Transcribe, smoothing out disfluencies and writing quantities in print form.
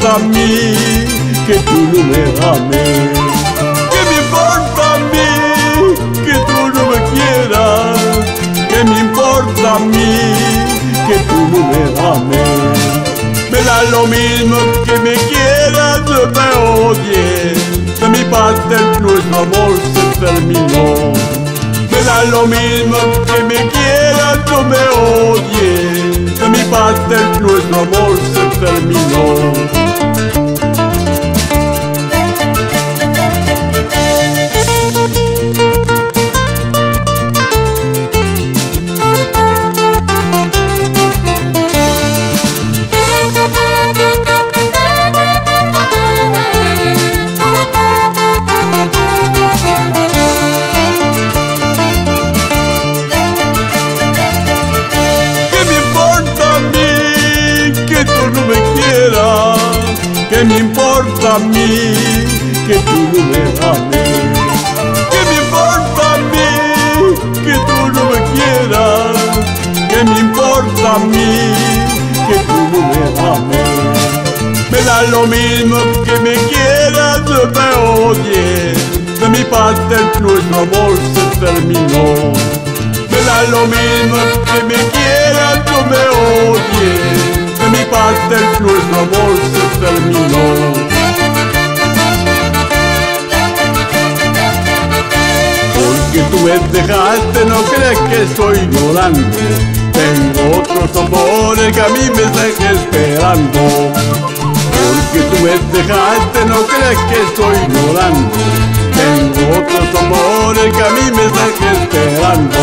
importa a mí que tú no me ames? ¿Qué me importa a mí que tú no me quieras? ¿Qué me importa a mí que tú no me ames? Me da lo mismo que me quieras o me odies. De mi parte nuestro amor se terminó. Me da lo mismo que me quieras o me odies. De mi parte nuestro amor se terminó. ¿Qué me importa a mí que tú no me ames? ¿Qué me importa a mí que tú no me quieras? ¿Qué me importa a mí que tú no me ames? Me da lo mismo que me quieras o me odies. De mi parte nuestro amor se terminó. Me da lo mismo que me quieras o me odies. De mi parte nuestro amor se terminó. Porque tú me dejaste, no crees que estoy ignorando. Tengo otros amores que a mí me están esperando. Porque tú me dejaste, no crees que estoy ignorando. Tengo otros amores que a mí me están esperando.